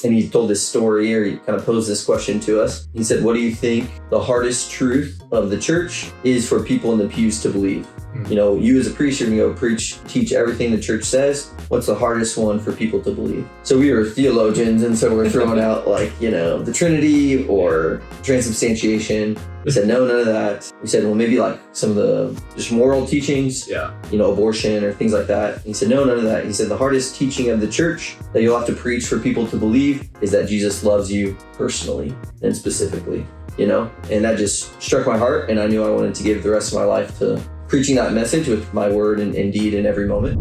and he told this story, or he kind of posed this question to us. He said, what do you think the hardest truth of the church is for people in the pews to believe? You know, you as a priest, you're going to go teach everything the church says. What's the hardest one for people to believe? So we are theologians, and so we're throwing out like, you know, the Trinity or transubstantiation. We said, no, none of that. We said, well, maybe like some of the just moral teachings, you know, abortion or things like that. He said, no, none of that. He said, the hardest teaching of the church that you'll have to preach for people to believe is that Jesus loves you personally and specifically, you know, and that just struck my heart. And I knew I wanted to give the rest of my life to preaching that message with my word and deed in every moment.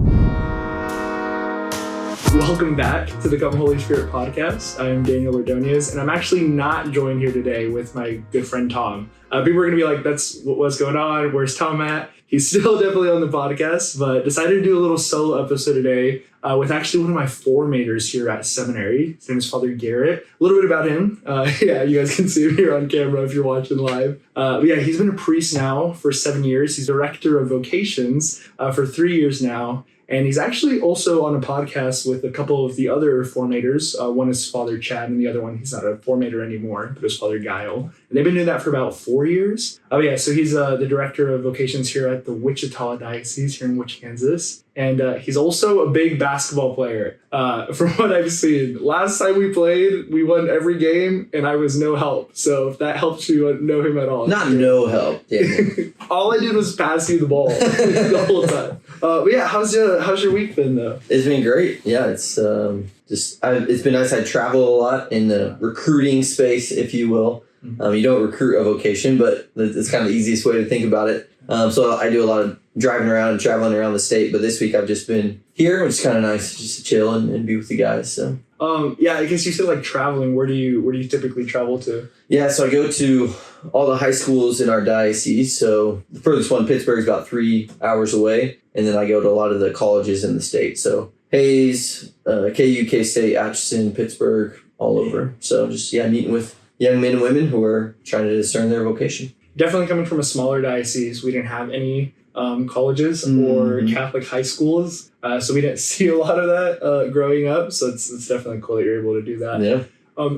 Welcome back to the Come Holy Spirit podcast. I am Daniel Ordonez, and I'm actually not joined here today with my good friend Tom. People are going to be like, that's what's going on. Where's Tom at? He's still definitely on the podcast, but decided to do a little solo episode today with actually one of my formators here at seminary. His name is Father Garett. A little bit about him. You guys can see him here on camera if you're watching live. But he's been a priest now for 7 years. He's director of Vocations for 3 years now. And he's actually also on a podcast with a couple of the other formators. One is Father Chad, and the other one, he's not a formator anymore, but it's Father Guile. And they've been doing that for about 4 years. So he's the director of Vocations here at the Wichita Diocese here in Wichita, Kansas. And he's also a big basketball player. From what I've seen, last time we played, we won every game, and I was no help. So if that helps you know him at all. Not no help, Daniel. All I did was pass you the ball the whole time. How's your week been though? It's been great. Yeah, it's it's been nice. I travel a lot in the recruiting space, if you will. You don't recruit a vocation, but it's kind of the easiest way to think about it. So I do a lot of driving around and traveling around the state, but this week I've just been here, which is kind of nice, just to chill and be with the guys. So I guess you said like traveling. Where do you typically travel to? Yeah, so I go to all the high schools in our diocese. So the furthest one, Pittsburgh, is about 3 hours away, and then I go to a lot of the colleges in the state. So Hayes, KU, K-State, Atchison, Pittsburgh, all over. So just meeting with young men and women who are trying to discern their vocation. Definitely coming from a smaller diocese, we didn't have any colleges or Catholic high schools. So we didn't see a lot of that growing up. So it's definitely cool that you're able to do that. Yeah.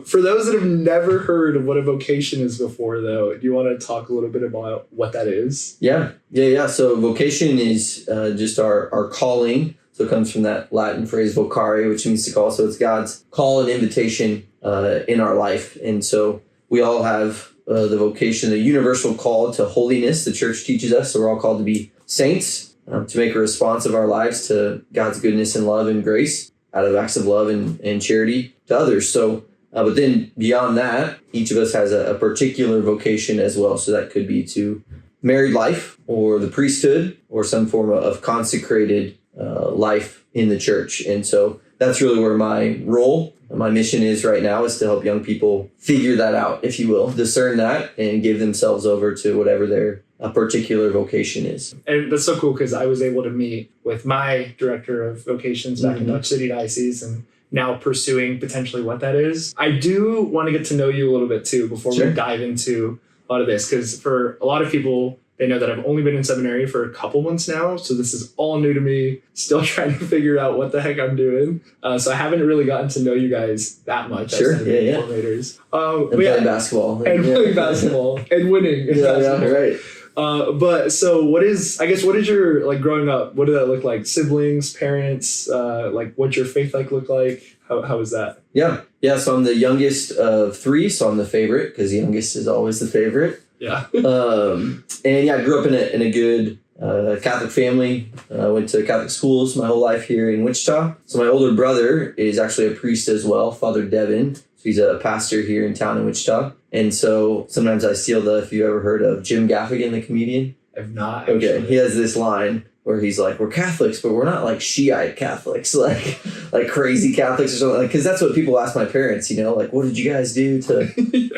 For those that have never heard of what a vocation is before, though, do you want to talk a little bit about what that is? Yeah. So vocation is just our calling. So it comes from that Latin phrase vocare, which means to call. So it's God's call and invitation in our life. And so we all have the vocation, the universal call to holiness. The church teaches us. So we're all called to be saints, to make a response of our lives to God's goodness and love and grace out of acts of love and charity to others. So, but then beyond that, each of us has a particular vocation as well. So that could be to married life or the priesthood or some form of consecrated life in the church. And so that's really where my role, my mission is right now, is to help young people figure that out, if you will, discern that and give themselves over to whatever their particular vocation is. And that's so cool because I was able to meet with my director of vocations back in Dutch City Diocese and now pursuing potentially what that is. I do want to get to know you a little bit too before we dive into a lot of this, because for a lot of people, they know that I've only been in seminary for a couple months now, so this is all new to me, still trying to figure out what the heck I'm doing. So I haven't really gotten to know you guys that much as formators. And playing basketball. And playing basketball and winning. Right. But so what is your, like, growing up, what did that look like? Siblings, parents, like what's your faith look like? How was that? Yeah. So I'm the youngest of three, so I'm the favorite because the youngest is always the favorite. Yeah. I grew up in a good Catholic family. Went to Catholic schools my whole life here in Wichita. So my older brother is actually a priest as well, Father Devin. So he's a pastor here in town in Wichita. And so sometimes I steal if you ever heard of Jim Gaffigan, the comedian? I've not. Okay. Actually. He has this line where he's like, we're Catholics, but we're not like Shiite Catholics, like crazy Catholics or something. Because that's what people ask my parents, like, what did you guys do to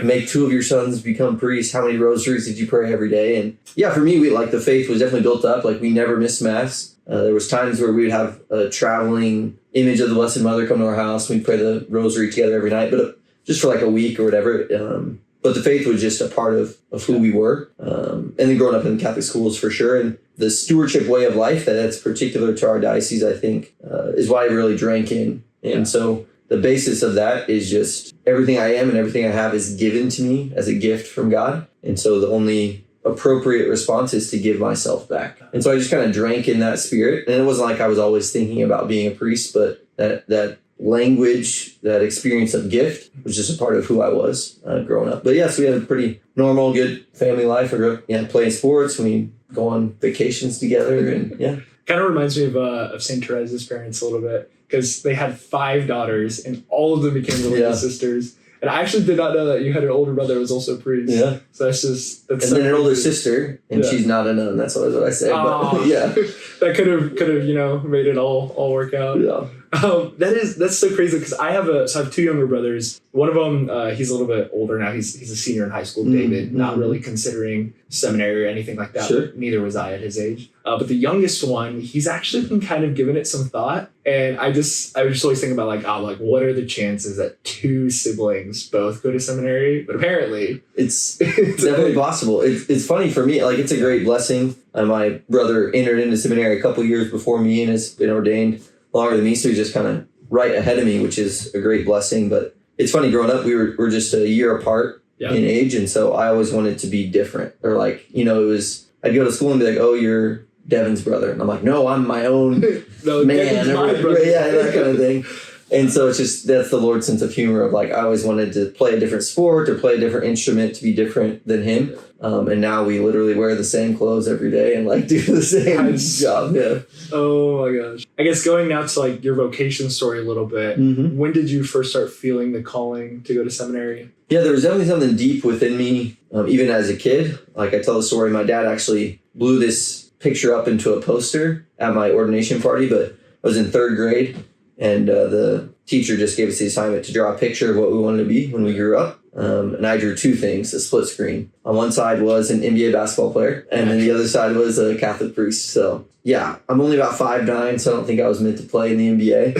make two of your sons become priests? How many rosaries did you pray every day? And for me, the faith was definitely built up. Like, we never missed Mass. There was times where we would have a traveling image of the Blessed Mother come to our house. We'd pray the rosary together every night, but just for like a week or whatever. But the faith was just a part of who we were. And then growing up in Catholic schools for sure. And the stewardship way of life that's particular to our diocese, I think, is what I really drank in. And so the basis of that is just everything I am and everything I have is given to me as a gift from God. And so the only appropriate response is to give myself back. And so I just kind of drank in that spirit. And it wasn't like I was always thinking about being a priest, but that language, that experience of gift was just a part of who I was growing up. But yes, we had a pretty normal, good family life. I grew up playing sports. We go on vacations together and Kind of reminds me of St. Teresa's parents a little bit, because they had 5 daughters and all of them became religious sisters. And I actually did not know that you had an older brother who was also a priest. Yeah. So that's and then an older sister, and she's not a nun. That's what I say. But, that could have made it all work out. Yeah. That's so crazy, because I have 2 younger brothers. One of them, he's a little bit older now. He's a senior in high school, David, not really considering seminary or anything like that. Sure. Neither was I at his age. But the youngest one, he's actually been kind of giving it some thought. And I was just always thinking about what are the chances that 2 siblings both go to seminary? But apparently it's definitely possible. It's funny for me. Like, it's a great blessing. My brother entered into seminary a couple years before me and has been ordained longer than me, so he's just kind of right ahead of me, which is a great blessing. But it's funny, growing up, we're just a year apart in age, and so I always wanted to be different. Or I'd go to school and be like, "Oh, you're Devin's brother," and I'm like, "No, I'm my own man." That kind of thing. And so it's just, that's the Lord's sense of humor of I always wanted to play a different sport or play a different instrument to be different than him. And now we literally wear the same clothes every day and do the same job. Yeah. Oh my gosh. I guess going now to your vocation story a little bit, when did you first start feeling the calling to go to seminary? Yeah, there was definitely something deep within me, even as a kid. I tell the story, my dad actually blew this picture up into a poster at my ordination party, but I was in 3rd grade. And the teacher just gave us the assignment to draw a picture of what we wanted to be when we grew up. And I drew 2 things, a split screen. On one side was an NBA basketball player, and then the other side was a Catholic priest. So, I'm only about 5'9", so I don't think I was meant to play in the NBA.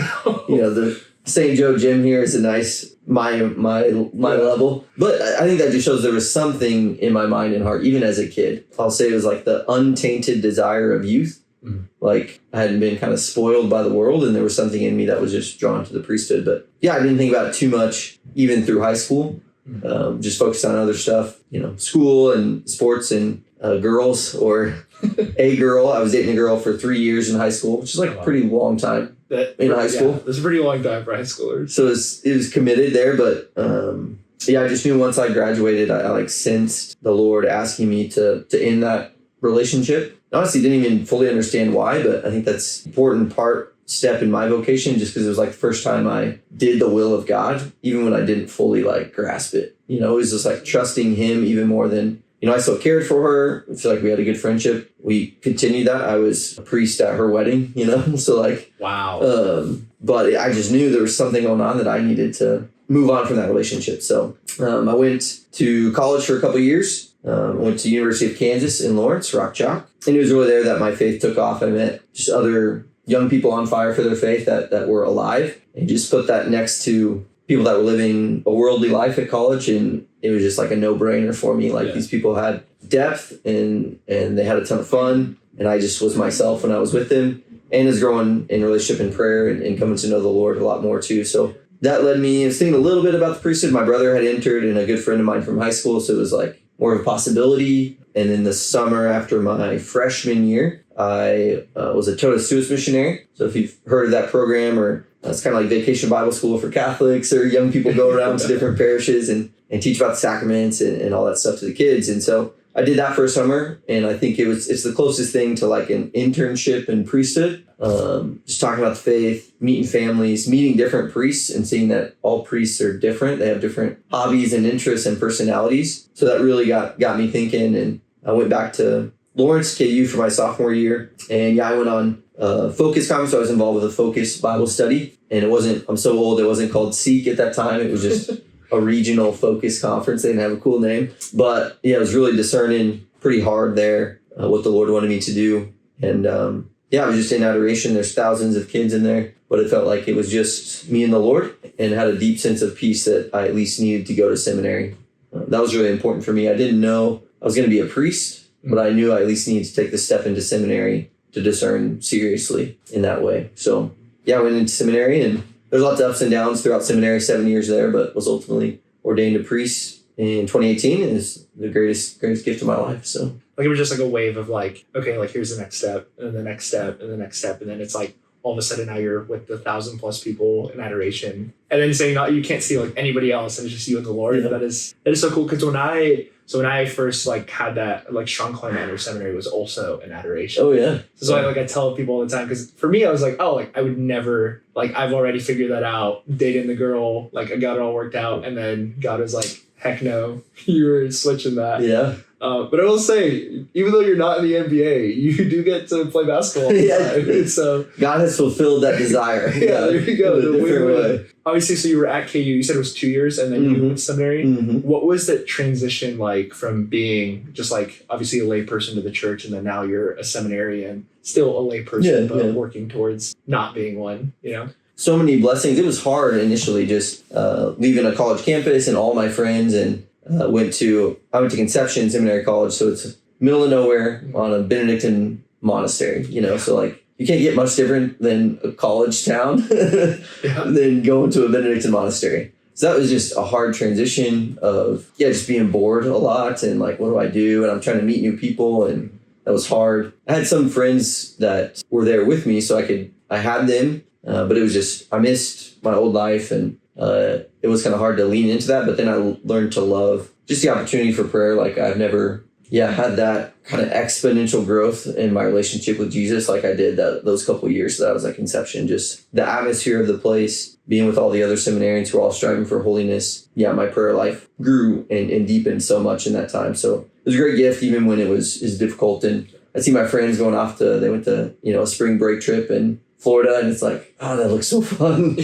The St. Joe gym here is a nice, my level. But I think that just shows there was something in my mind and heart, even as a kid. I'll say it was the untainted desire of youth. I hadn't been kind of spoiled by the world, and there was something in me that was just drawn to the priesthood. But I didn't think about it too much, even through high school. Just focused on other stuff, school and sports and girls, or a girl. I was dating a girl for 3 years in high school, which is a pretty long time in high school. That's a pretty long time for high schoolers. So it was committed there, but I just knew once I graduated, I sensed the Lord asking me to end that relationship. Honestly, didn't even fully understand why, but I think that's an important step in my vocation, just because it was the first time I did the will of God, even when I didn't fully grasp it. It was just trusting Him even more than, I still cared for her. I feel we had a good friendship. We continued that. I was a priest at her wedding, so wow. But I just knew there was something going on that I needed to move on from that relationship. So I went to college for a couple of years. Went to University of Kansas in Lawrence, Rock Chalk. And it was really there that my faith took off. I met just other young people on fire for their faith that were alive. And just put that next to people that were living a worldly life at college. And it was just a no-brainer for me. These people had depth and they had a ton of fun. And I just was myself when I was with them. And was growing in relationship and prayer and coming to know the Lord a lot more too. So that led me, I was thinking a little bit about the priesthood. My brother had entered, and a good friend of mine from high school. So it was more of a possibility. And then the summer after my freshman year, I was a Totus Tuus missionary. So if you've heard of that program, or it's kind of like Vacation Bible School for Catholics, or young people go around to different parishes and teach about the sacraments and all that stuff to the kids. And so I did that for a summer, and I think it's the closest thing to an internship in priesthood. Just talking about the faith, meeting families, meeting different priests, and seeing that all priests are different. They have different hobbies and interests and personalities. So that really got me thinking, and I went back to Lawrence KU for my sophomore year. And I went on Focus Conference. So I was involved with a Focus Bible study, and I'm so old, it wasn't called Seek at that time. It was just a regional Focus Conference. They didn't have a cool name. But it was really discerning pretty hard there what the Lord wanted me to do. And I was just in adoration. There's thousands of kids in there, but it felt like it was just me and the Lord, and had a deep sense of peace that I at least needed to go to seminary. That was really important for me. I didn't know I was going to be a priest, but I knew I at least needed to take the step into seminary to discern seriously in that way. So I went into seminary, and there's lots of ups and downs throughout seminary, 7 years there, but was ultimately ordained a priest in 2018. Is the greatest gift of my life. So Like it was just like a wave of like, okay, like here's the next step and then the next step and the next step. And then it's like all of a sudden now you're with the 1,000+ people in adoration. And then saying you can't see like anybody else and it's just you and the Lord. Yeah. That is so cool. Because when I first like had that like strong calling to enter seminary was also an adoration. oh yeah. So I tell people all the time, because for me I was like, oh, like I would never, like I've already figured that out, dating the girl, like I got it all worked out. And then God was like, heck no, you were switching that. Yeah. But I will say, even though you're not in the NBA, you do get to play basketball all the time. So God has fulfilled that desire. yeah, there you go. In a different way. Obviously, so you were at KU. You said it was 2 years, and then you went to seminary. Mm-hmm. What was that transition like from being just like obviously a lay person to the church, and then now you're a seminarian, still a lay person, but working towards not being one? You know. So many blessings. It was hard initially, just leaving a college campus and all my friends, and I went to Conception Seminary College, so it's middle of nowhere on a Benedictine monastery. You know, so like you can't get much different than a college town than going to a Benedictine monastery. So that was just a hard transition of just being bored a lot and like, what do I do? And I'm trying to meet new people, and that was hard. I had some friends that were there with me, so I had them. But it was just, I missed my old life, and it was kind of hard to lean into that. But then I learned to love just the opportunity for prayer. Like I've never, had that kind of exponential growth in my relationship with Jesus like I did those couple of years that I was at Conception. Just the atmosphere of the place, being with all the other seminarians who are all striving for holiness. Yeah, my prayer life grew and deepened so much in that time. So it was a great gift, even when it was difficult. And I see my friends going off they went to, a spring break trip in Florida, and it's like, oh, that looks so fun.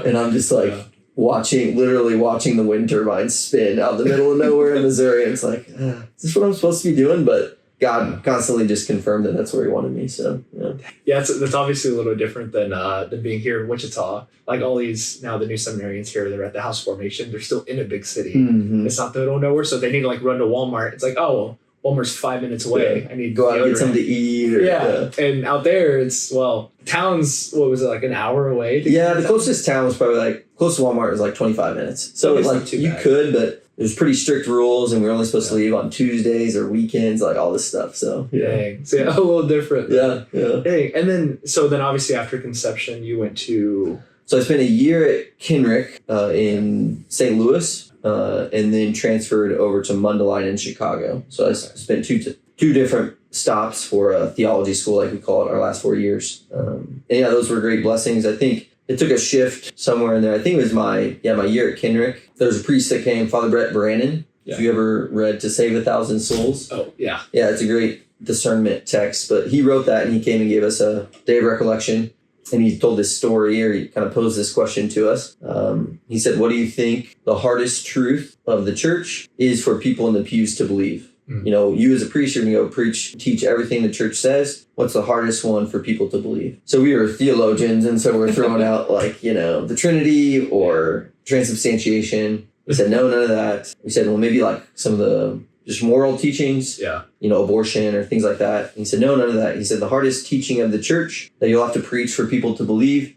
And I'm just like literally watching the wind turbines spin out in the middle of nowhere in Missouri. And it's like, is this what I'm supposed to be doing? But God constantly just confirmed that that's where he wanted me. So, yeah, that's obviously a little different than being here in Wichita. Like all these, now the new seminarians here, they're at the house formation. They're still in a big city. Mm-hmm. It's not the middle of nowhere. So they need to like run to Walmart. It's like, oh, well, Walmart's 5 minutes away. Yeah. I need to go out and get something to eat. And out there, it's, town's, what was it, like an hour away? The closest town was probably close to Walmart was like 25 minutes. So you could, but there's pretty strict rules, and we were only supposed to leave on Tuesdays or weekends, like all this stuff. So dang, so a little different. Yeah. Dang. And then obviously after Conception, you went to. So I spent a year at Kenrick in St. Louis, and then transferred over to Mundelein in Chicago. So I spent two different stops for a theology school, like we call it, our last 4 years. And those were great blessings. I think it took a shift somewhere in there. I think it was my year at Kenrick. There was a priest that came, Father Brett Brannon. If you ever read To Save 1,000 Souls. Oh, yeah. Yeah, it's a great discernment text. But he wrote that, and he came and gave us a day of recollection. And he told this story, or he kind of posed this question to us. He said, what do you think the hardest truth of the church is for people in the pews to believe? Mm-hmm. You as a priest, you're going to go teach everything the church says. What's the hardest one for people to believe? So we were theologians, and so we're throwing out the Trinity or transubstantiation. We said, no, none of that. We said, well, maybe like some of the just moral teachings, abortion or things like that. And he said, no, none of that. He said, the hardest teaching of the church that you'll have to preach for people to believe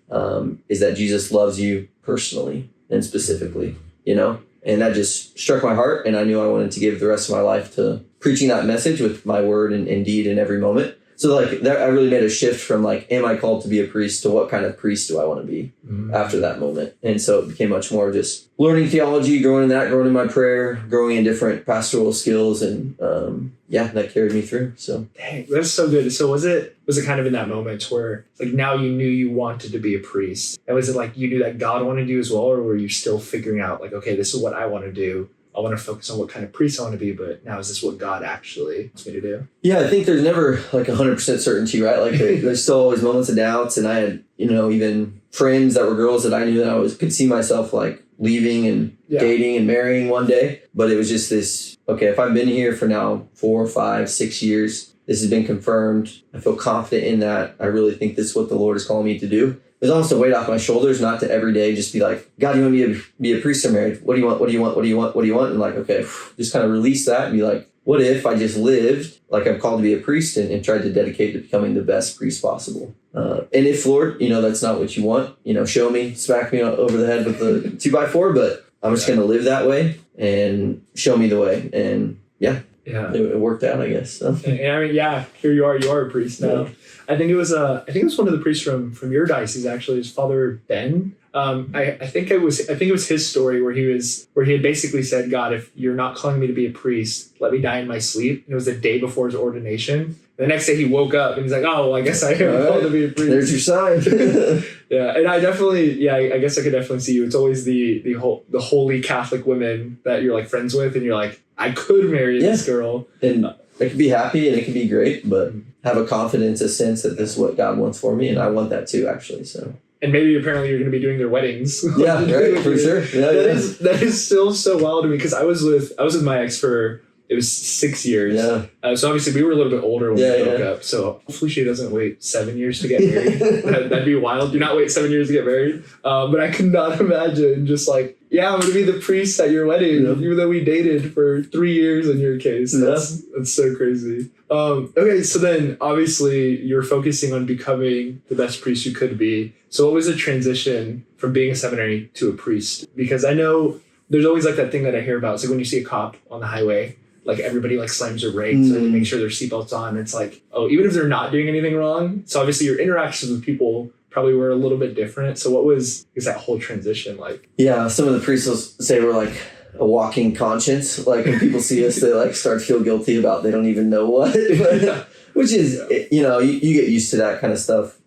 is that Jesus loves you personally and specifically, And that just struck my heart, and I knew I wanted to give the rest of my life to preaching that message with my word and deed in every moment. So I really made a shift from am I called to be a priest to what kind of priest do I want to be after that moment. And so it became much more just learning theology, growing in that, growing in my prayer, growing in different pastoral skills. And that carried me through. So dang, that's so good. So was it kind of in that moment where now you knew you wanted to be a priest? And was it you knew that God wanted you as well? Or were you still figuring out okay, this is what I want to do? I want to focus on what kind of priest I want to be, but now is this what God actually wants me to do? Yeah, I think there's never 100% certainty, right? There's still always moments of doubts, and I had, even friends that were girls that I knew that I could see myself leaving and dating and marrying one day. But it was just this, okay, if I've been here for now 4, 5, 6 years, this has been confirmed. I feel confident in that. I really think this is what the Lord is calling me to do. There's almost a weight off my shoulders, not to every day just be like, God, you want me to be a priest or married? What do you want? What do you want? What do you want? What do you want? And okay, just kind of release that and be like, what if I just lived like I'm called to be a priest and tried to dedicate to becoming the best priest possible? And if, Lord, that's not what you want, show me, smack me over the head with the 2x4, but I'm just going to live that way and show me the way. And it worked out, I guess. So. And I mean, here you are a priest now. Yeah. I think it was one of the priests from your diocese, actually, is Father Ben. I think it was his story where he had basically said, God, if you're not calling me to be a priest, let me die in my sleep. And it was the day before his ordination. The next day he woke up and he's like, oh, well, I guess I am called to be a priest. There's your sign. Yeah. And I definitely, I guess I could definitely see you. It's always the holy Catholic women that you're like friends with. And you're like, I could marry this girl. And I could be happy and it could be great, but have a confidence, a sense that this is what God wants for me. And I want that too, actually. So. And maybe apparently you're going to be doing their weddings. Yeah, right, for sure. That is still so wild to me, because I was with my ex for, it was 6 years. Yeah. So obviously we were a little bit older when we broke up. So hopefully she doesn't wait 7 years to get married. That'd be wild. Do not wait 7 years to get married. But I could not imagine just like, I'm going to be the priest at your wedding, even though we dated for 3 years in your case. That's so crazy. Okay, so then obviously you're focusing on becoming the best priest you could be. So what was the transition from being a seminary to a priest? Because I know there's always like that thing that I hear about. It's like when you see a cop on the highway, like everybody like slams their brakes or they make sure their seatbelt's on. It's like, oh, even if they're not doing anything wrong. So obviously your interactions with people probably were a little bit different. So what was that whole transition like? Yeah, some of the priests will say we're like a walking conscience. Like when people see us, they like start to feel guilty about they don't even know what. Which is, you get used to that kind of stuff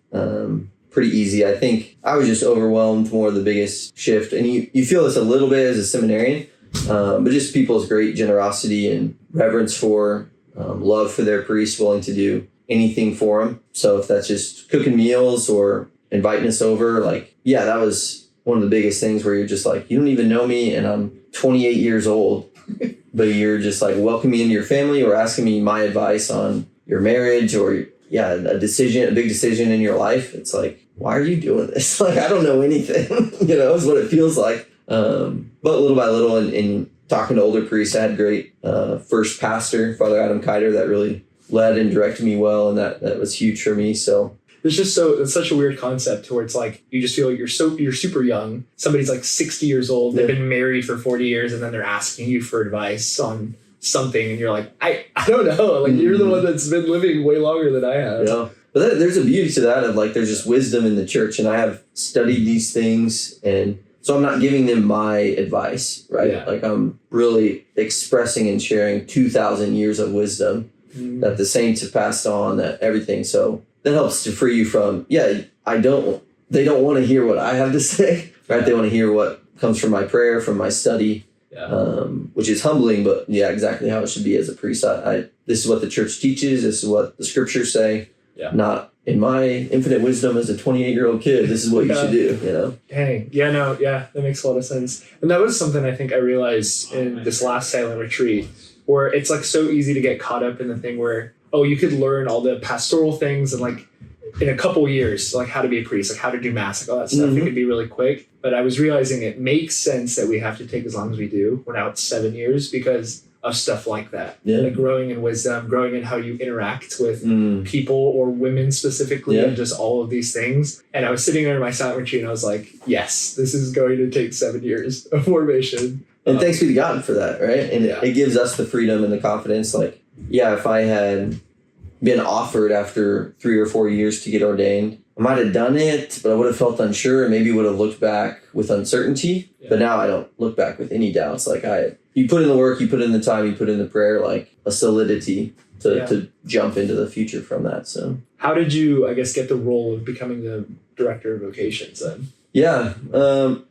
pretty easy. I think I was just overwhelmed more the biggest shift. And you feel this a little bit as a seminarian, but just people's great generosity and reverence for, love for their priests, willing to do anything for them. So if that's just cooking meals or inviting us over, that was one of the biggest things where you're just like, you don't even know me and I'm 28 years old, but you're just like welcoming me into your family or asking me my advice on your marriage or a big decision in your life. It's like, why are you doing this? Like, I don't know anything, is what it feels like. But little by little and talking to older priests, I had great first pastor, Father Adam Kiter, that really led and directed me well. And that was huge for me. So it's such a weird concept where it's like, you just feel like you're super young. Somebody's like 60 years old. They've been married for 40 years. And then they're asking you for advice on something. And you're like, I don't know. Like you're the one that's been living way longer than I have. Yeah. But there's a beauty to that of like, there's just wisdom in the church. And I have studied these things. And so I'm not giving them my advice, right? Yeah. Like I'm really expressing and sharing 2,000 years of wisdom that the saints have passed on, that everything. So that helps to free you from, they don't want to hear what I have to say, right? Yeah. They want to hear what comes from my prayer, from my study, which is humbling, but exactly how it should be as a priest. This is what the church teaches. This is what the scriptures say, not in my infinite wisdom as a 28-year-old kid. This is what you should do, Dang. That makes a lot of sense. And that was something I think I realized in this last silent retreat, where it's like so easy to get caught up in the thing where, you could learn all the pastoral things and like in a couple years, like how to be a priest, like how to do mass, like all that stuff. It could be really quick. But I was realizing it makes sense that we have to take as long as we do. We're now at 7 years because of stuff like that. Like growing in wisdom, growing in how you interact with people or women specifically, and just all of these things. And I was sitting there in my silent retreat and I was like, yes, this is going to take 7 years of formation. And thanks be to God for that, right? And it gives us the freedom and the confidence. Like, if I had been offered after 3 or 4 years to get ordained, I might have done it, but I would have felt unsure and maybe would have looked back with uncertainty. But now I don't look back with any doubts. Like you put in the work, you put in the time, you put in the prayer, like a solidity to jump into the future from that. So how did you, I guess, get the role of becoming the director of vocations then? So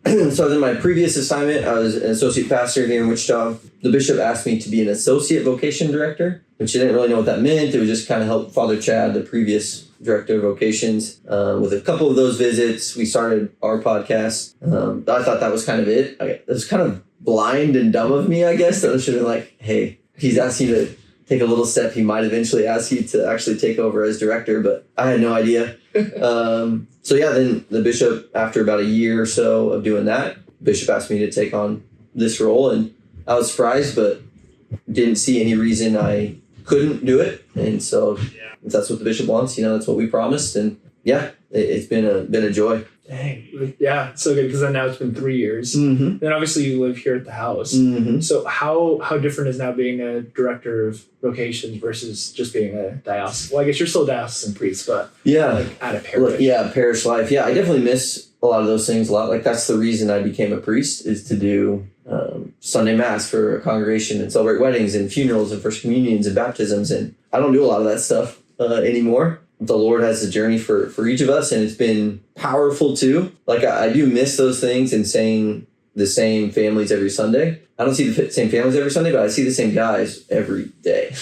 in my previous assignment, I was an associate pastor here in Wichita. The bishop asked me to be an associate vocation director, which I didn't really know what that meant. It was just kind of help Father Chad, the previous director of vocations. With a couple of those visits, we started our podcast. I thought that was kind of it. It was kind of blind and dumb of me, I guess. That I should have been like, hey, he's asking you to take a little step. He might eventually ask you to actually take over as director, but I had no idea. Then the bishop, after about a year or so of doing that, bishop asked me to take on this role, and I was surprised, but didn't see any reason I couldn't do it. And so if that's what the bishop wants, that's what we promised. And it's been a joy. Dang. Yeah, so good, because then now it's been 3 years. Mm-hmm. Then obviously you live here at the house. Mm-hmm. So how different is now being a director of vocations versus just being a diocesan? Well, I guess you're still a diocesan priest, but at a parish. Parish life. Yeah, I definitely miss a lot of those things a lot. Like that's the reason I became a priest, is to do Sunday Mass for a congregation and celebrate weddings and funerals and first communions and baptisms. And I don't do a lot of that stuff anymore. The Lord has a journey for each of us, and it's been powerful too. Like I do miss those things and saying the same families every Sunday. I don't see the same families every Sunday, but I see the same guys every day.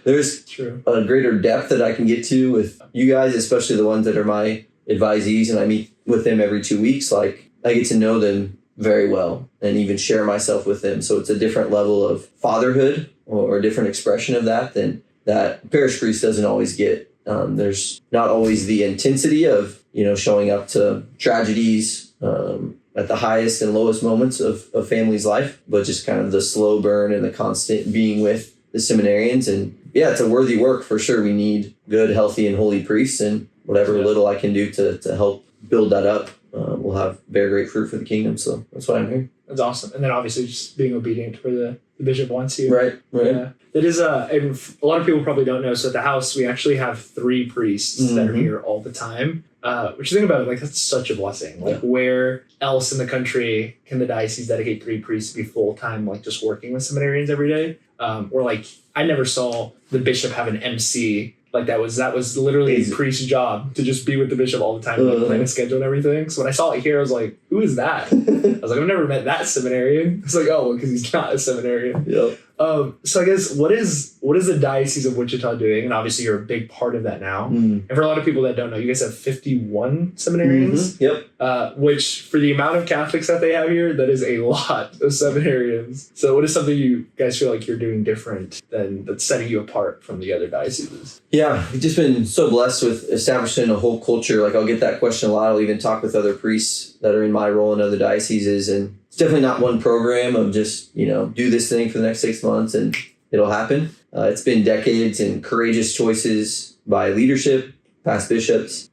There's a greater depth that I can get to with you guys, especially the ones that are my advisees, and I meet with them every 2 weeks. Like I get to know them very well and even share myself with them. So it's a different level of fatherhood or a different expression of that than that parish priest doesn't always get. There's not always the intensity of, showing up to tragedies at the highest and lowest moments of family's life, but just kind of the slow burn and the constant being with the seminarians. And it's a worthy work for sure. We need good, healthy, and holy priests, and whatever little I can do to help build that up will have bear great fruit for the kingdom. So that's why I'm here. That's awesome. And then obviously just being obedient to where the bishop wants you. Right. Yeah. It is and a lot of people probably don't know. So at the house, we actually have 3 priests that are here all the time. Which you think about it, that's such a blessing. Where else in the country can the diocese dedicate 3 priests to be full time, just working with seminarians every day? Or I never saw the bishop have an MC. That was literally a priest's job, to just be with the bishop all the time, plan a schedule and everything. So when I saw it here, I was like, who is that? I was like, I've never met that seminarian. It's because he's not a seminarian. Yep. So I guess what is the Diocese of Wichita doing? And obviously you're a big part of that now. And for a lot of people that don't know, you guys have 51 seminarians. Yep. Which for the amount of Catholics that they have here, that is a lot of seminarians. So what is something you guys feel like you're doing different that's setting you apart from the other dioceses? Yeah, we've just been so blessed with establishing a whole culture. I'll get that question a lot. I'll even talk with other priests that are in my role in other dioceses, and it's definitely not one program of just, do this thing for the next 6 months and it'll happen. It's been decades and courageous choices by leadership, past bishops.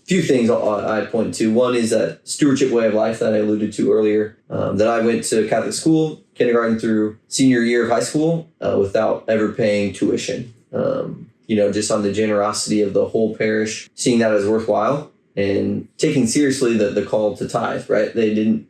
Few things I'd point to. One is that stewardship way of life that I alluded to earlier, that I went to Catholic school, kindergarten through senior year of high school, without ever paying tuition. Just on the generosity of the whole parish, seeing that as worthwhile. And taking seriously the call to tithe, right? They didn't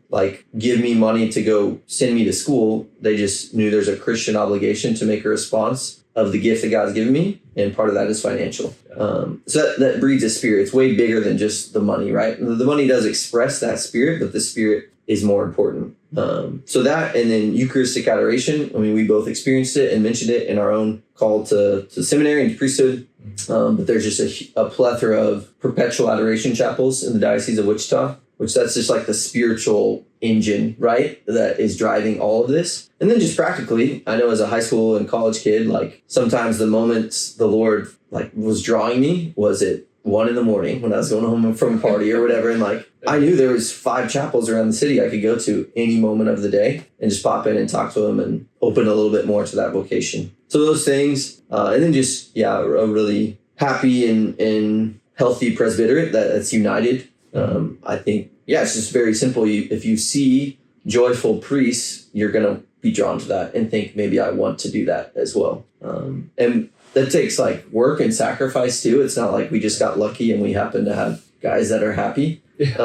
give me money to go send me to school. They just knew there's a Christian obligation to make a response of the gift that God's given me. And part of that is financial. So that breeds a spirit. It's way bigger than just the money, right? The money does express that spirit, but the spirit is more important. So that, and then Eucharistic adoration. We both experienced it and mentioned it in our own call to seminary and to priesthood. But there's just a plethora of perpetual adoration chapels in the Diocese of Wichita, which that's just the spiritual engine, right? That is driving all of this. And then just practically, I know as a high school and college kid, sometimes the moments the Lord was drawing me was at 1 a.m. when I was going home from a party or whatever. And I knew there was 5 chapels around the city I could go to any moment of the day and just pop in and talk to them and open a little bit more to that vocation. So those things, and then just, a really happy and healthy presbyterate that's united. I think, it's just very simple. If you see joyful priests, you're going to be drawn to that and think, maybe I want to do that as well. And that takes work and sacrifice too. It's not we just got lucky and we happen to have guys that are happy. It's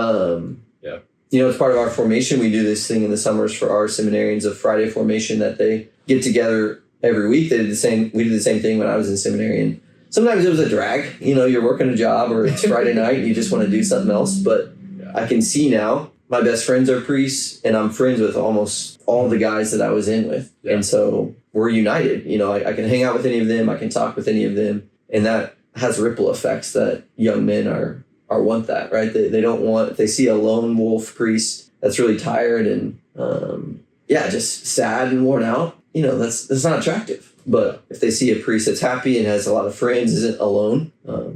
part of our formation. We do this thing in the summers for our seminarians of Friday formation that they get together every week. We did the same thing when I was in seminary, and sometimes it was a drag. You're working a job or it's Friday night and you just want to do something else. But I can see now my best friends are priests, and I'm friends with almost all the guys that I was in with. Yeah. And so we're united. I can hang out with any of them. I can talk with any of them. And that has ripple effects that young men are want that, right? They don't want, if they see a lone wolf priest that's really tired and, just sad and worn out, that's not attractive. But if they see a priest that's happy and has a lot of friends, isn't alone,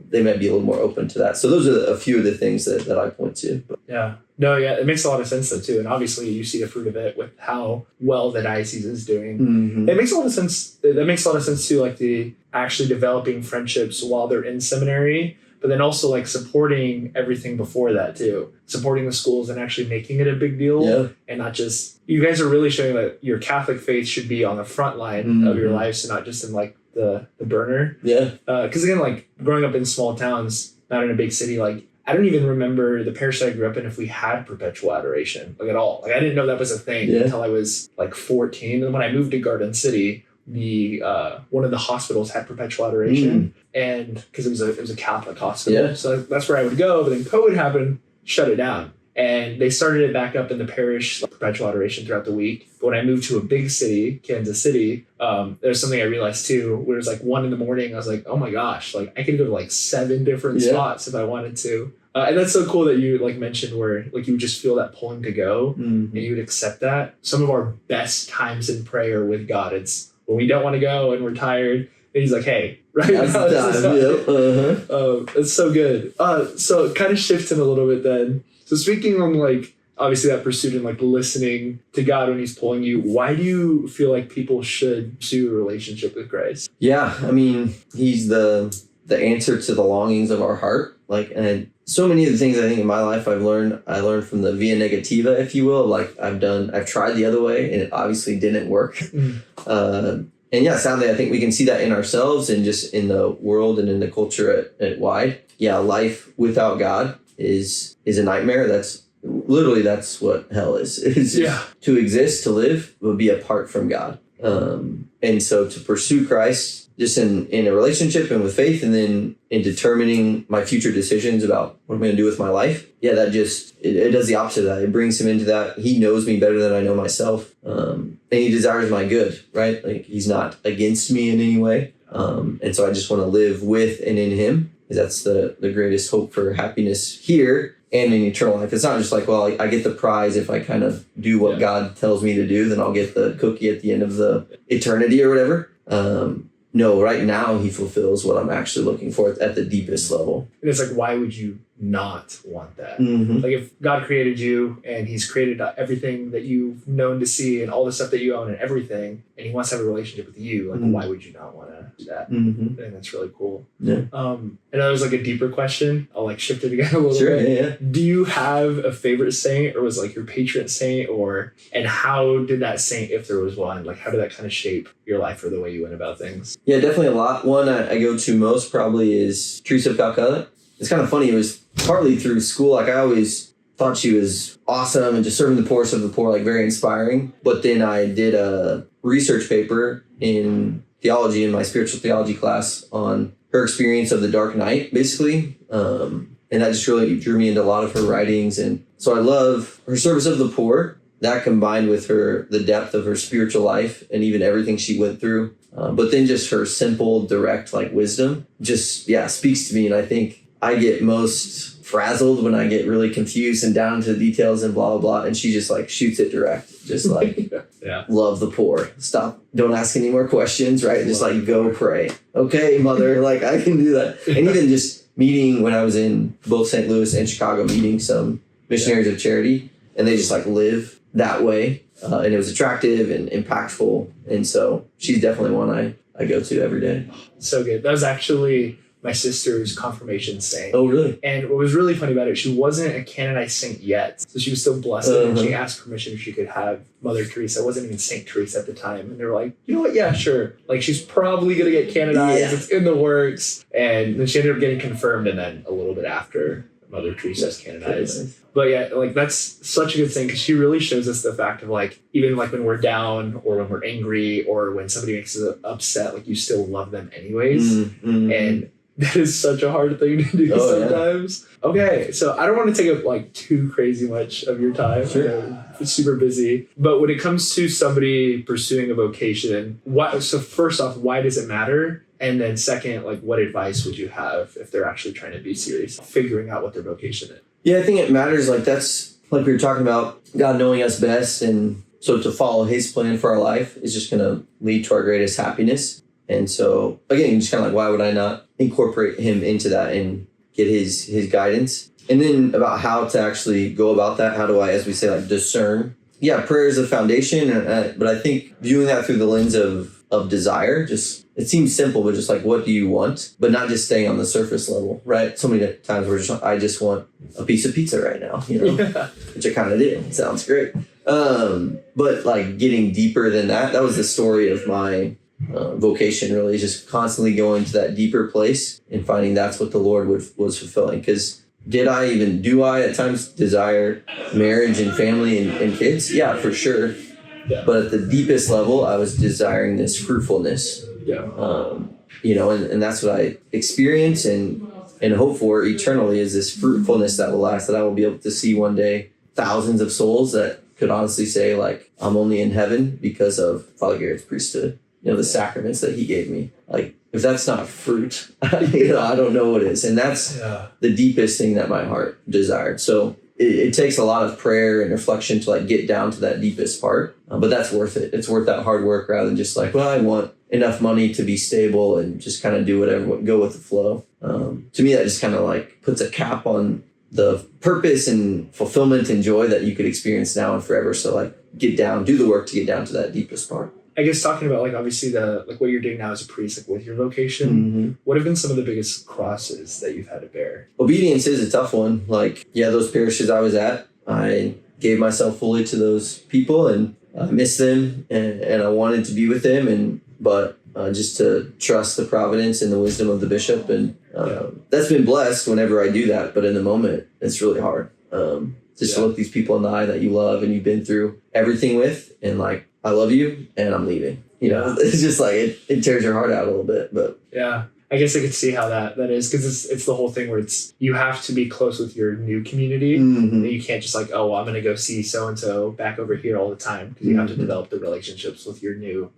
they might be a little more open to that. So those are a few of the things that I point to. Yeah. No, yeah, it makes a lot of sense though too. And obviously you see the fruit of it with how well the diocese is doing. Mm-hmm. It makes a lot of sense. That makes a lot of sense too, like the actually developing friendships while they're in seminary, but then also like supporting everything before that too. Supporting the schools and actually making it a big deal. Yeah. And not just, you guys are really showing that your Catholic faith should be on the front line of your life, so not just in like the burner. Yeah. Because again, like growing up in small towns, not in a big city, like I don't even remember the parish that I grew up in if we had perpetual adoration, like at all. Like I didn't know that was a thing until I was like 14. And when I moved to Garden City, the one of the hospitals had perpetual adoration, and because it was a Catholic hospital, so that's where I would go. But then COVID happened, shut it down, and they started it back up in the parish, like, perpetual adoration throughout the week. But when I moved to a big city, Kansas City, there's something I realized too, where it was like 1 a.m. I was like, oh my gosh, like I could go to like 7 different spots if I wanted to. And that's so cool that you like mentioned where like you would just feel that pulling to go and you would accept that. Some of our best times in prayer with God, it's when we don't want to go and we're tired, and he's like, hey, right now, it's so good. So kind of shifting a little bit then. So speaking on like, obviously that pursuit and like listening to God when he's pulling you, why do you feel like people should pursue a relationship with Christ? Yeah, I mean, he's the answer to the longings of our heart. Like, and so many of the things I think in my life I learned from the via negativa, if you will. Like I've tried the other way and it obviously didn't work. And yeah, sadly, I think we can see that in ourselves and just in the world and in the culture at wide. Yeah, life without God is a nightmare. That's what hell is. To exist, to live, will be apart from God. And so to pursue Christ, just in a relationship and with faith, and then in determining my future decisions about what I'm going to do with my life. Yeah, that just, it does the opposite of that. It brings him into that. He knows me better than I know myself. And he desires my good, right? Like he's not against me in any way. And so I just want to live with and in him, because that's the greatest hope for happiness here and in eternal life. It's not just like, well, I get the prize if I kind of do what God tells me to do, then I'll get the cookie at the end of the eternity or whatever. No, right now he fulfills what I'm actually looking for at the deepest level. And it's like, why would you not want that? Mm-hmm. Like if God created you and he's created everything that you've known to see and all the stuff that you own and everything, and he wants to have a relationship with you, like why would you not want to do that? I think that's really cool. Yeah. And that was like a deeper question. I'll like shift it again a little bit. Yeah. Do you have a favorite saint, or was like your patron saint, and how did that saint, if there was one, like how did that kind of shape your life or the way you went about things? Yeah, definitely a lot. One I go to most probably is Teresa of Calcutta. It's kind of funny. It was partly through school. Like I always thought she was awesome and just serving the poorest of the poor, like very inspiring. But then I did a research paper in theology in my spiritual theology class on her experience of the Dark Night, basically. And that just really drew me into a lot of her writings. And so I love her service of the poor. That combined with the depth of her spiritual life and even everything she went through. But then just her simple, direct, like wisdom just, speaks to me. And I think I get most frazzled when I get really confused and down to the details and blah, blah, blah. And she just like shoots it direct. Just like, love the poor. Stop. Don't ask any more questions, right? Just like go pray. Okay, mother, like I can do that. And even just meeting when I was in both St. Louis and Chicago, meeting some missionaries of charity, and they just like live that way. And it was attractive and impactful. And so she's definitely one I go to every day. So good. That was actually my sister's confirmation saint. Oh, really? And what was really funny about it, she wasn't a canonized saint yet. So she was still blessed, and she asked permission if she could have Mother Teresa. It wasn't even Saint Teresa at the time. And they were like, you know what? Yeah, sure. Like she's probably going to get canonized. Yeah. It's in the works. And then she ended up getting confirmed, and then a little bit after Mother Teresa's canonized. But yeah, like that's such a good thing, because she really shows us the fact of like, even like when we're down or when we're angry or when somebody makes us upset, like you still love them anyways. And that is such a hard thing to do sometimes. Yeah. Okay, so I don't want to take up like too crazy much of your time. Sure. It's super busy. But when it comes to somebody pursuing a vocation, so first off, why does it matter? And then second, like what advice would you have if they're actually trying to be serious, figuring out what their vocation is? Yeah, I think it matters. Like that's like we were talking about, God knowing us best. And so to follow his plan for our life is just going to lead to our greatest happiness. And so again, just kind of like, why would I not incorporate him into that and get his guidance? And then about how to actually go about that. How do I, as we say, like discern? Yeah, prayer is a foundation, but I think viewing that through the lens of desire, just it seems simple, but just like, what do you want? But not just staying on the surface level, right? So many times I just want a piece of pizza right now, which I kind of did. It sounds great. But like getting deeper than that was the story of my vocation, really, just constantly going to that deeper place and finding that's what the Lord was fulfilling. Because do I at times desire marriage and family and kids? Yeah, for sure. Yeah. But at the deepest level, I was desiring this fruitfulness. Yeah. And that's what I experience and hope for eternally, is this fruitfulness that will last, that I will be able to see one day thousands of souls that could honestly say, like, I'm only in heaven because of Father Garett's priesthood, the sacraments that he gave me. Like, if that's not fruit, I don't know what is. And that's the deepest thing that my heart desired. So it takes a lot of prayer and reflection to like get down to that deepest part, but that's worth it. It's worth that hard work rather than just like, well, I want enough money to be stable and just kind of do whatever, go with the flow. To me, that just kind of like puts a cap on the purpose and fulfillment and joy that you could experience now and forever. So like do the work to get down to that deepest part. I guess talking about like obviously what you're doing now as a priest, like with your vocation, Mm-hmm. what have been some of the biggest crosses that you've had to bear? Obedience is a tough one. Like, those parishes I was at, I gave myself fully to those people and I missed them and I wanted to be with them, but just to trust the providence and the wisdom of the bishop. And that's been blessed whenever I do that. But in the moment, it's really hard. Just to look these people in the eye that you love and you've been through everything with, and like, I love you and I'm leaving. It's just like it tears your heart out a little bit. But yeah, I guess I could see how that is, because it's the whole thing where you have to be close with your new community. Mm-hmm. And you can't just like, oh, well, I'm going to go see so and so back over here all the time, because you have to develop the relationships with your new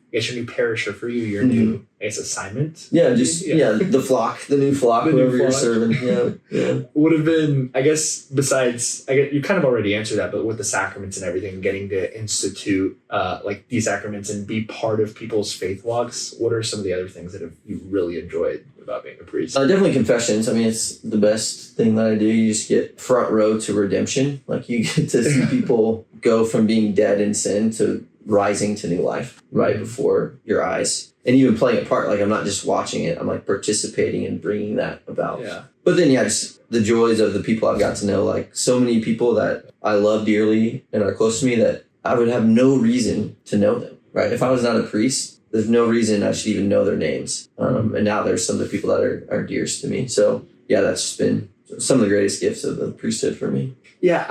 parish, or for you, your new assignment. Yeah, the flock, the new flock, whoever you're serving. Yeah. Would have been, I guess, besides, you kind of already answered that, but with the sacraments and everything, getting to institute like these sacraments and be part of people's faith walks, what are some of the other things that you really enjoyed about being a priest? Definitely confessions. I mean, it's the best thing that I do. You just get front row to redemption. Like, you get to see people go from being dead in sin to rising to new life right before your eyes, and even playing a part. Like, I'm not just watching it, I'm like participating and bringing that about. But then just the joys of the people I've got to know, like so many people that I love dearly and are close to me that I would have no reason to know them, right? If I was not a priest, there's no reason I should even know their names. And now there's some of the people that are dearest to me. So that's just been some of the greatest gifts of the priesthood for me. Yeah,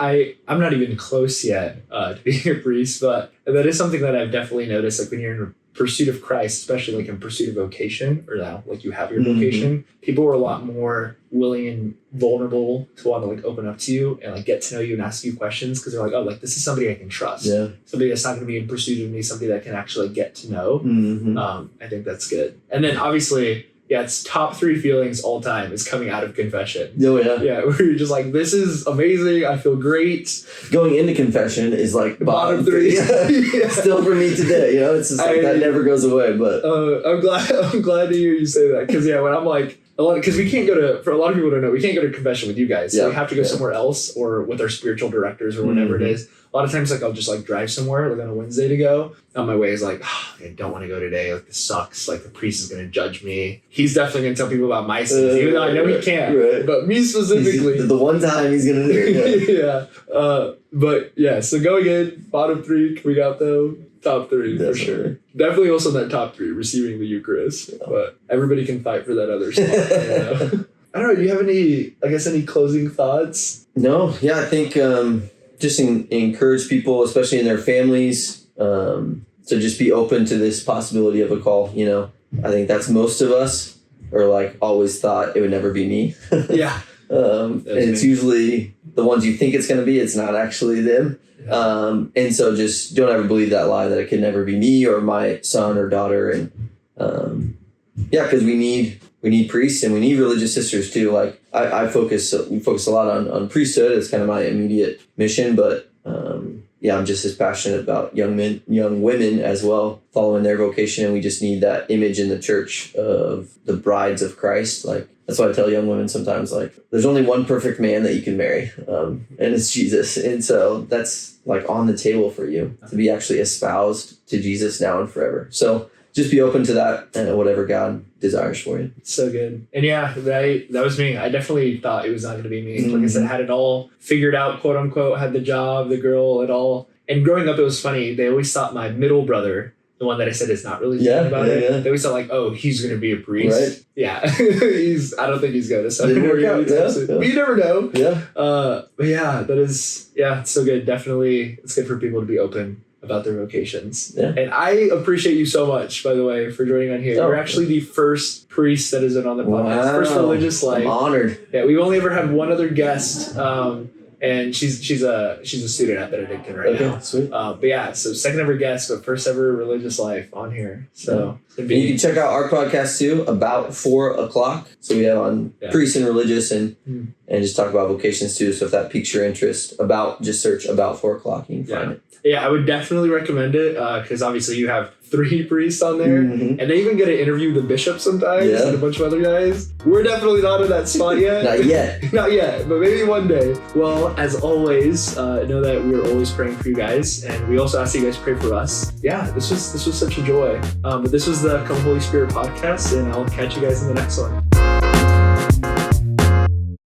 I'm not even close yet to being a priest, but that is something that I've definitely noticed. Like, when you're in pursuit of Christ, especially like in pursuit of vocation, or now like you have your vocation, people are a lot more willing and vulnerable to want to like open up to you and like get to know you and ask you questions, because they're like, oh, like this is somebody I can trust. Yeah. Somebody that's not going to be in pursuit of me, somebody that can actually get to know. I think that's good. And then obviously, it's top 3 feelings all time is coming out of confession. Oh, yeah. Yeah, where you're just like, this is amazing. I feel great. Going into confession is like bottom 3. Yeah. Still for me today, it's just like that never goes away. But I'm glad to hear you say that, because when I'm like, because we can't go to, for a lot of people who don't know, we can't go to confession with you guys. So we have to go somewhere else, or with our spiritual directors, or whatever it is. A lot of times, like, I'll just like drive somewhere like on a Wednesday to go. On my way is like, I don't want to go today. Like, this sucks. Like, the priest is going to judge me. He's definitely going to tell people about my sins, even though I know he can't. Right. But me specifically. The one time he's going to do it. But so going in, bottom 3, we got though. Top 3 for sure. Definitely also that top 3, receiving the Eucharist. But everybody can fight for that other spot. I don't know. Do you have any closing thoughts? No. Yeah, I think just encourage people, especially in their families, to just be open to this possibility of a call. I think that's most of us, or like always thought it would never be me. Yeah. And it's usually the ones you think it's going to be. It's not actually them. And so just don't ever believe that lie that it could never be me or my son or daughter. And because we need priests and we need religious sisters too. Like we focus a lot on priesthood. It's kind of my immediate mission, but I'm just as passionate about young women as well, following their vocation. And we just need that image in the church of the brides of Christ. Like, that's why I tell young women sometimes, like, there's only one perfect man that you can marry, and it's Jesus. And so that's like on the table for you to be actually espoused to Jesus now and forever. So just be open to that and whatever God desires for you. So good. And that was me. I definitely thought it was not going to be me. Like I said, I had it all figured out, quote unquote, had the job, the girl, it all. And growing up, it was funny. They always thought my middle brother, the one that I said is not really thinking about it. They always thought like, oh, he's going to be a priest. Right. Yeah. I don't think he's going to seminary. But you never know. Yeah. But yeah, that is, it's so good. Definitely, it's good for people to be open about their vocations. Yeah. And I appreciate you so much, by the way, for joining on here. You're actually the first priest that is on the podcast. First religious life. I'm honored. Yeah, we've only ever had one other guest, and she's a student at Benedictine right now. Sweet. So second ever guest, but first ever religious life on here. So and you can check out our podcast too, about 4:00. So we have on priests and religious and just talk about vocations too. So if that piques your interest, just search about 4:00. You can find it. Yeah, I would definitely recommend it because obviously you have 3 priests on there, and they even get to interview the bishop sometimes and a bunch of other guys. We're definitely not in that spot yet. Not yet. Not yet, but maybe one day. Well, as always, know that we are always praying for you guys, and we also ask that you guys pray for us. Yeah, this was such a joy. But this was the Come Holy Spirit podcast, and I'll catch you guys in the next one.